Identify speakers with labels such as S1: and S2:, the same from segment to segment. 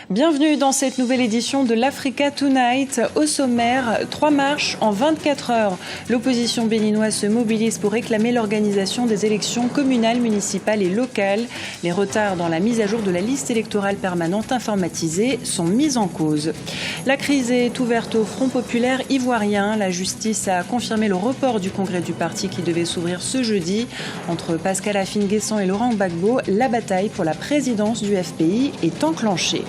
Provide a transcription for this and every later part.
S1: Bienvenue dans cette nouvelle édition de l'Africa Tonight. Au sommaire, 3 marches en 24 heures. L'opposition béninoise se mobilise pour réclamer l'organisation des élections communales, municipales et locales. Les retards dans la mise à jour de la liste électorale permanente informatisée sont mis en cause. La crise est ouverte au Front populaire ivoirien. La justice a confirmé le report du congrès du parti qui devait s'ouvrir ce jeudi. Entre Pascal Afine-Guessant et Laurent Gbagbo, la bataille pour la présidence du FPI est enclenchée.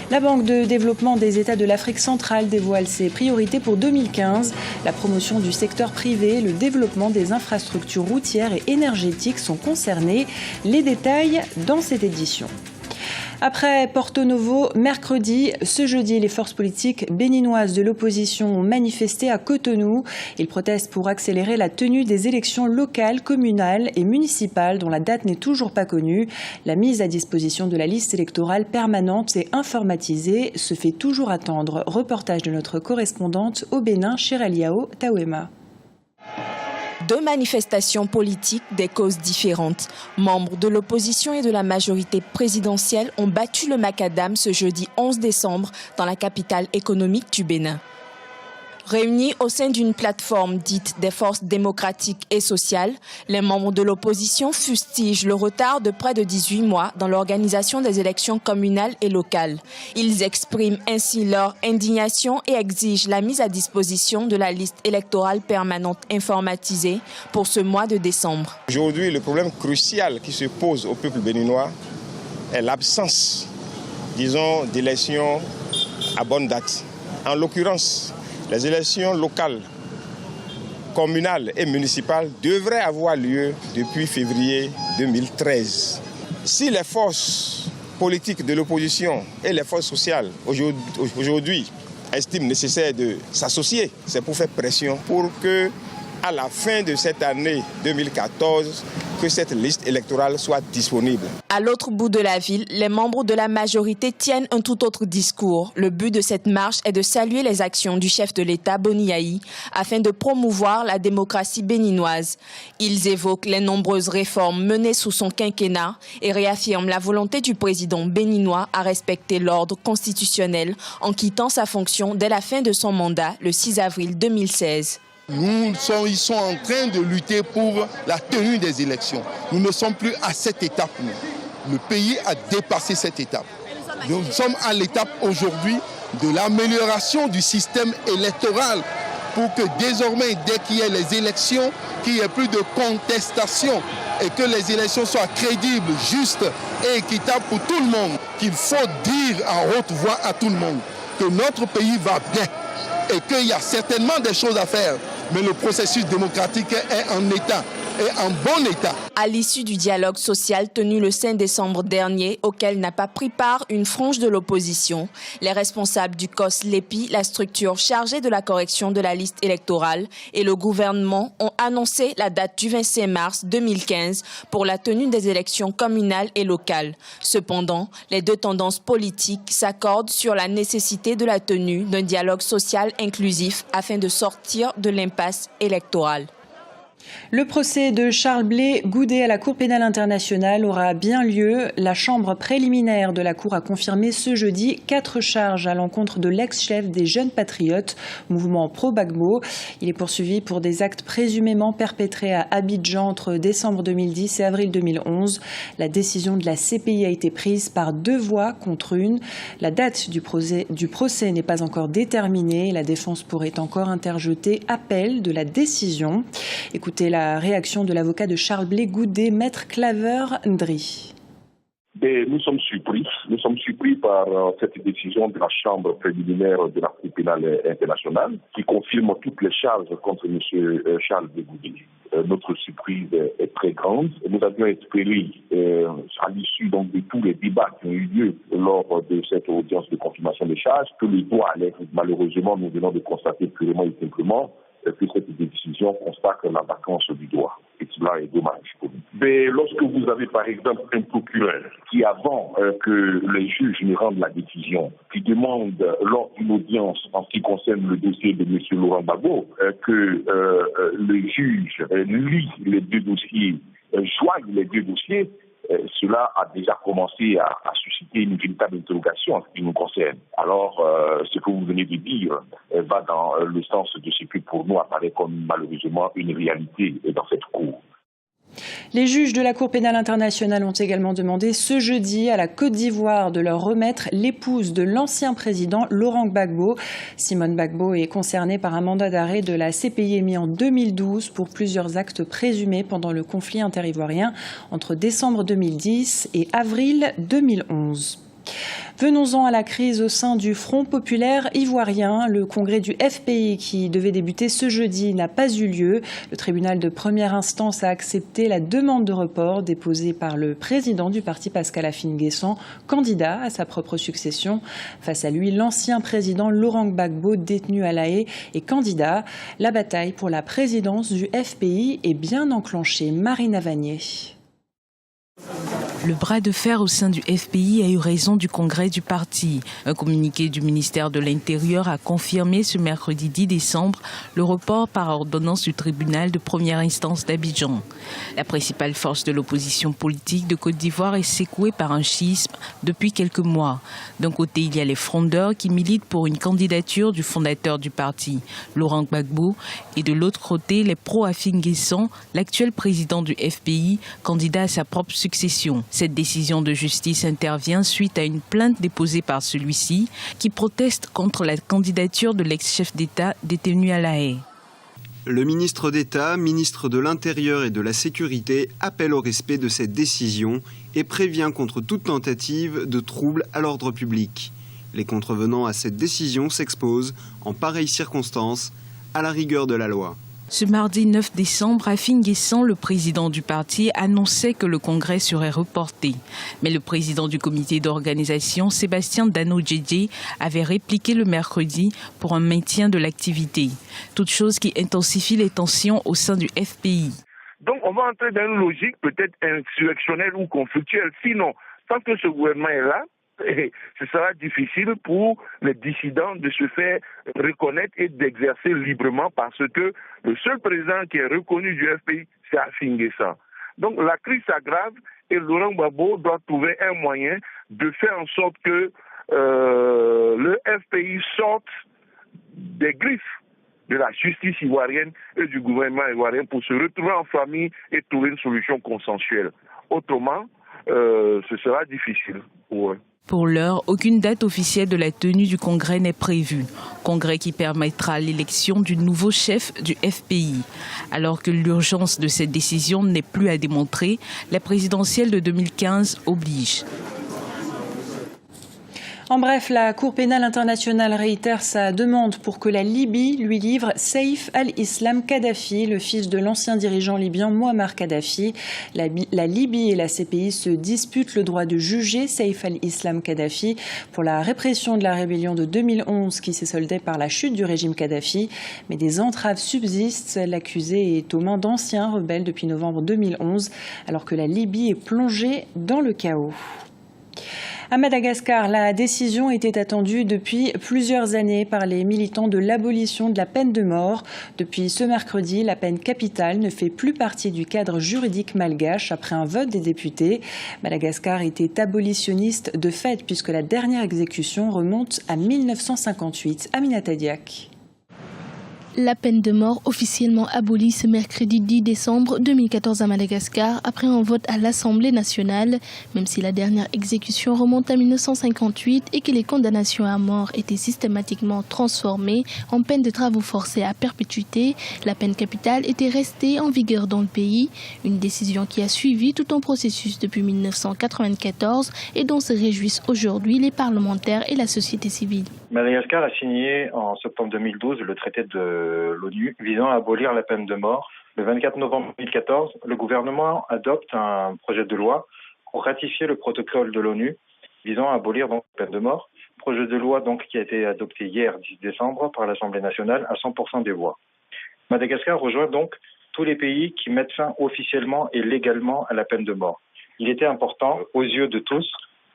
S1: La Banque de développement des États de l'Afrique centrale dévoile ses priorités pour 2015. La promotion du secteur privé, le développement des infrastructures routières et énergétiques sont concernés. Les détails dans cette édition. Après Porto Novo, mercredi, ce jeudi, les forces politiques béninoises de l'opposition ont manifesté à Cotonou. Ils protestent pour accélérer la tenue des élections locales, communales et municipales dont la date n'est toujours pas connue. La mise à disposition de la liste électorale permanente et informatisée se fait toujours attendre. Reportage de notre correspondante au Bénin, Chiraliao Tawema.
S2: 2 manifestations politiques des causes différentes. Membres de l'opposition et de la majorité présidentielle ont battu le macadam ce jeudi 11 décembre dans la capitale économique du Bénin. Réunis au sein d'une plateforme dite des forces démocratiques et sociales, les membres de l'opposition fustigent le retard de près de 18 mois dans l'organisation des élections communales et locales. Ils expriment ainsi leur indignation et exigent la mise à disposition de la liste électorale permanente informatisée pour ce mois de décembre.
S3: Aujourd'hui, le problème crucial qui se pose au peuple béninois est l'absence, disons, d'élections à bonne date. En l'occurrence, les élections locales, communales et municipales devraient avoir lieu depuis février 2013. Si les forces politiques de l'opposition et les forces sociales aujourd'hui estiment nécessaire de s'associer, c'est pour faire pression pour que, à la fin de cette année 2014, que cette liste électorale soit disponible.
S2: À l'autre bout de la ville, les membres de la majorité tiennent un tout autre discours. Le but de cette marche est de saluer les actions du chef de l'État, Boni Yayi, afin de promouvoir la démocratie béninoise. Ils évoquent les nombreuses réformes menées sous son quinquennat et réaffirment la volonté du président béninois à respecter l'ordre constitutionnel en quittant sa fonction dès la fin de son mandat, le 6 avril 2016.
S4: Ils sont en train de lutter pour la tenue des élections. Nous ne sommes plus à cette étape. Le pays a dépassé cette étape. Nous sommes à l'étape aujourd'hui de l'amélioration du système électoral pour que désormais, dès qu'il y ait les élections, qu'il n'y ait plus de contestation et que les élections soient crédibles, justes et équitables pour tout le monde. Qu'il faut dire en haute voix à tout le monde que notre pays va bien et qu'il y a certainement des choses à faire. Mais le processus démocratique est en état, est en bon état.
S2: À l'issue du dialogue social tenu le 5 décembre dernier, auquel n'a pas pris part une frange de l'opposition, les responsables du COS-LEPI, la structure chargée de la correction de la liste électorale, et le gouvernement ont annoncé la date du 25 mars 2015 pour la tenue des élections communales et locales. Cependant, les 2 tendances politiques s'accordent sur la nécessité de la tenue d'un dialogue social inclusif afin de sortir de l'impasse électorale.
S1: Le procès de Charles Blé Goudé à la Cour pénale internationale aura bien lieu. La chambre préliminaire de la Cour a confirmé ce jeudi 4 charges à l'encontre de l'ex-chef des Jeunes Patriotes, mouvement pro-Gbagbo. Il est poursuivi pour des actes présumément perpétrés à Abidjan entre décembre 2010 et avril 2011. La décision de la CPI a été prise par 2 voix contre 1. La date du procès n'est pas encore déterminée. La défense pourrait encore interjeter appel de la décision. Écoutez la réaction de l'avocat de Charles Blé Goudé, maître Claver Ndri.
S5: Nous sommes surpris par cette décision de la Chambre préliminaire de la Cour pénale internationale qui confirme toutes les charges contre M. Charles Blé Goudé. Notre surprise est très grande. Nous avions espéré, à l'issue donc de tous les débats qui ont eu lieu lors de cette audience de confirmation des charges, que le droit allait. Malheureusement, nous venons de constater purement et simplement que cette décision constate la vacance du droit. Et cela est dommage pour nous. Mais lorsque vous avez par exemple un procureur qui, avant que les juges ne rendent la décision, qui demande lors d'une audience en ce qui concerne le dossier de M. Laurent Gbagbo, que le juge lit les 2 dossiers, joigne les 2 dossiers, cela a déjà commencé à susciter une véritable interrogation en ce qui nous concerne. Alors, ce que vous venez de dire va dans le sens de ce qui pour nous apparaît comme malheureusement une réalité dans cette cour.
S1: Les juges de la Cour pénale internationale ont également demandé ce jeudi à la Côte d'Ivoire de leur remettre l'épouse de l'ancien président Laurent Gbagbo. Simone Gbagbo est concernée par un mandat d'arrêt de la CPI émis en 2012 pour plusieurs actes présumés pendant le conflit interivoirien entre décembre 2010 et avril 2011. Venons-en à la crise au sein du Front populaire ivoirien. Le congrès du FPI qui devait débuter ce jeudi n'a pas eu lieu. Le tribunal de première instance a accepté la demande de report déposée par le président du parti Pascal Affi-N'Guessan, candidat à sa propre succession. Face à lui, l'ancien président Laurent Gbagbo, détenu à La Haye, est candidat. La bataille pour la présidence du FPI est bien enclenchée. Marina Vanier.
S6: Le bras de fer au sein du FPI a eu raison du congrès du parti. Un communiqué du ministère de l'Intérieur a confirmé ce mercredi 10 décembre le report par ordonnance du tribunal de première instance d'Abidjan. La principale force de l'opposition politique de Côte d'Ivoire est secouée par un schisme depuis quelques mois. D'un côté, il y a les frondeurs qui militent pour une candidature du fondateur du parti, Laurent Gbagbo, et de l'autre côté, les pro-Affi-N'Guessan, l'actuel président du FPI, candidat à sa propre succession. Cette décision de justice intervient suite à une plainte déposée par celui-ci qui proteste contre la candidature de l'ex-chef d'État détenu à La Haye.
S7: Le ministre d'État, ministre de l'Intérieur et de la Sécurité appelle au respect de cette décision et prévient contre toute tentative de trouble à l'ordre public. Les contrevenants à cette décision s'exposent, en pareille circonstance, à la rigueur de la loi.
S6: Ce mardi 9 décembre, Affi-N'Guessan, le président du parti, annonçait que le congrès serait reporté. Mais le président du comité d'organisation, Sébastien Dano-Djedje, avait répliqué le mercredi pour un maintien de l'activité. Toute chose qui intensifie les tensions au sein du FPI.
S8: Donc on va entrer dans une logique peut-être insurrectionnelle ou conflictuelle. Sinon, tant que ce gouvernement est là, ce sera difficile pour les dissidents de se faire reconnaître et d'exercer librement parce que le seul président qui est reconnu du FPI, c'est Affi-N'Guessan. Donc la crise s'aggrave et Laurent Gbagbo doit trouver un moyen de faire en sorte que le FPI sorte des griffes de la justice ivoirienne et du gouvernement ivoirien pour se retrouver en famille et trouver une solution consensuelle. Autrement, ce sera difficile pour eux.
S6: Pour l'heure, aucune date officielle de la tenue du congrès n'est prévue. Congrès qui permettra l'élection du nouveau chef du FPI. Alors que l'urgence de cette décision n'est plus à démontrer, la présidentielle de 2015 oblige.
S1: En bref, la Cour pénale internationale réitère sa demande pour que la Libye lui livre Saïf al-Islam Kadhafi, le fils de l'ancien dirigeant libyen Mouammar Kadhafi. La Libye et la CPI se disputent le droit de juger Saïf al-Islam Kadhafi pour la répression de la rébellion de 2011 qui s'est soldée par la chute du régime Kadhafi. Mais des entraves subsistent. L'accusé est aux mains d'anciens rebelles depuis novembre 2011, alors que la Libye est plongée dans le chaos. À Madagascar, la décision était attendue depuis plusieurs années par les militants de l'abolition de la peine de mort. Depuis ce mercredi, la peine capitale ne fait plus partie du cadre juridique malgache après un vote des députés. Madagascar était abolitionniste de fait puisque la dernière exécution remonte à 1958. Aminata Diak.
S9: La peine de mort officiellement abolie ce mercredi 10 décembre 2014 à Madagascar après un vote à l'Assemblée nationale. Même si la dernière exécution remonte à 1958 et que les condamnations à mort étaient systématiquement transformées en peine de travaux forcés à perpétuité, la peine capitale était restée en vigueur dans le pays. Une décision qui a suivi tout un processus depuis 1994 et dont se réjouissent aujourd'hui les parlementaires et la société civile.
S10: Madagascar a signé en septembre 2012 le traité de l'ONU visant à abolir la peine de mort. Le 24 novembre 2014, le gouvernement adopte un projet de loi pour ratifier le protocole de l'ONU visant à abolir donc la peine de mort. Projet de loi donc qui a été adopté hier 10 décembre par l'Assemblée nationale à 100% des voix. Madagascar rejoint donc tous les pays qui mettent fin officiellement et légalement à la peine de mort. Il était important aux yeux de tous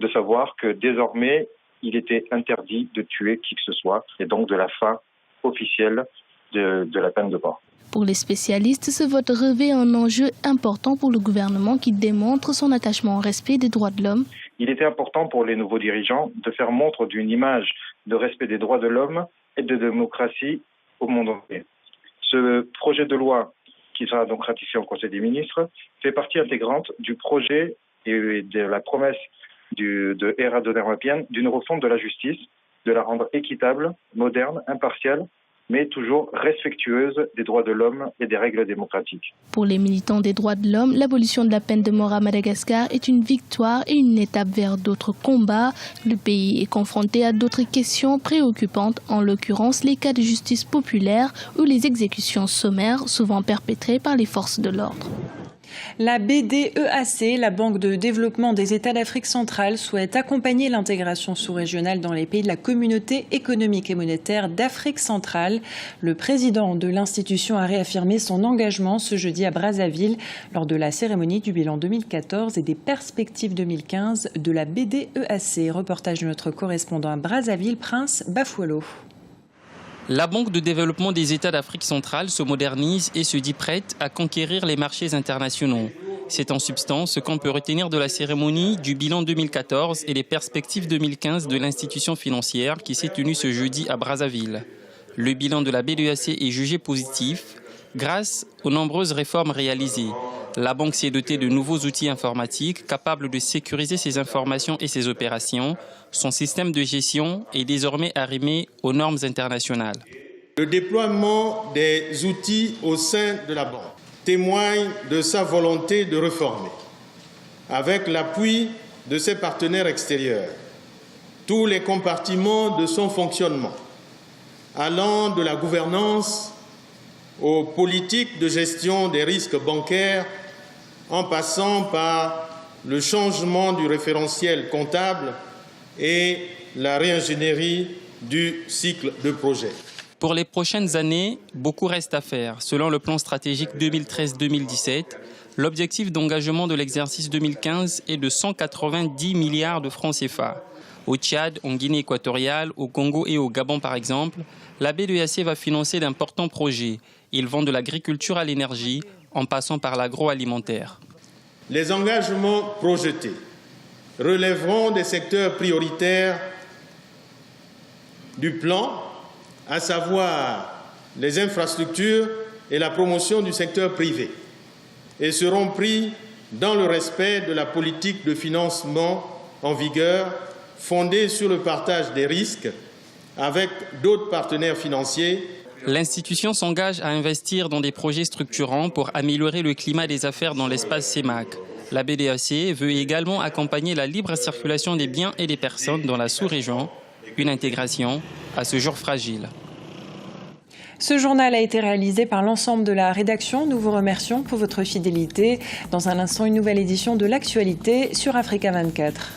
S10: de savoir que désormais il était interdit de tuer qui que ce soit et donc de la fin officielle de la peine de mort.
S9: Pour les spécialistes, ce vote revêt un enjeu important pour le gouvernement qui démontre son attachement au respect des droits de l'homme.
S10: Il était important pour les nouveaux dirigeants de faire montre d'une image de respect des droits de l'homme et de démocratie au monde entier. Ce projet de loi, qui sera donc ratifié au Conseil des ministres, fait partie intégrante du projet et de la promesse de Era Doderapian d'une refonte de la justice, de la rendre équitable, moderne, impartiale, mais toujours respectueuse des droits de l'homme et des règles démocratiques.
S9: Pour les militants des droits de l'homme, l'abolition de la peine de mort à Madagascar est une victoire et une étape vers d'autres combats. Le pays est confronté à d'autres questions préoccupantes, en l'occurrence les cas de justice populaire ou les exécutions sommaires, souvent perpétrées par les forces de l'ordre.
S1: La BDEAC, la Banque de développement des États d'Afrique centrale, souhaite accompagner l'intégration sous-régionale dans les pays de la Communauté économique et monétaire d'Afrique centrale. Le président de l'institution a réaffirmé son engagement ce jeudi à Brazzaville lors de la cérémonie du bilan 2014 et des perspectives 2015 de la BDEAC. Reportage de notre correspondant à Brazzaville, Prince Bafuolo.
S11: La Banque de développement des États d'Afrique centrale se modernise et se dit prête à conquérir les marchés internationaux. C'est en substance ce qu'on peut retenir de la cérémonie du bilan 2014 et les perspectives 2015 de l'institution financière qui s'est tenue ce jeudi à Brazzaville. Le bilan de la BDEAC est jugé positif grâce aux nombreuses réformes réalisées. La banque s'est dotée de nouveaux outils informatiques capables de sécuriser ses informations et ses opérations. Son système de gestion est désormais arrimé aux normes internationales.
S12: Le déploiement des outils au sein de la banque témoigne de sa volonté de réformer, avec l'appui de ses partenaires extérieurs, tous les compartiments de son fonctionnement, allant de la gouvernance aux politiques de gestion des risques bancaires, en passant par le changement du référentiel comptable et la réingénierie du cycle de projet.
S11: Pour les prochaines années, beaucoup reste à faire. Selon le plan stratégique 2013-2017, l'objectif d'engagement de l'exercice 2015 est de 190 milliards de francs CFA. Au Tchad, en Guinée équatoriale, au Congo et au Gabon par exemple, la BDEAC va financer d'importants projets. Ils vont de l'agriculture à l'énergie, en passant par l'agroalimentaire.
S12: Les engagements projetés relèveront des secteurs prioritaires du plan, à savoir les infrastructures et la promotion du secteur privé, et seront pris dans le respect de la politique de financement en vigueur, fondée sur le partage des risques avec d'autres partenaires financiers.
S11: L'institution s'engage à investir dans des projets structurants pour améliorer le climat des affaires dans l'espace CEMAC. La BDEAC veut également accompagner la libre circulation des biens et des personnes dans la sous-région, une intégration à ce jour fragile.
S1: Ce journal a été réalisé par l'ensemble de la rédaction. Nous vous remercions pour votre fidélité. Dans un instant, une nouvelle édition de l'actualité sur Africa 24.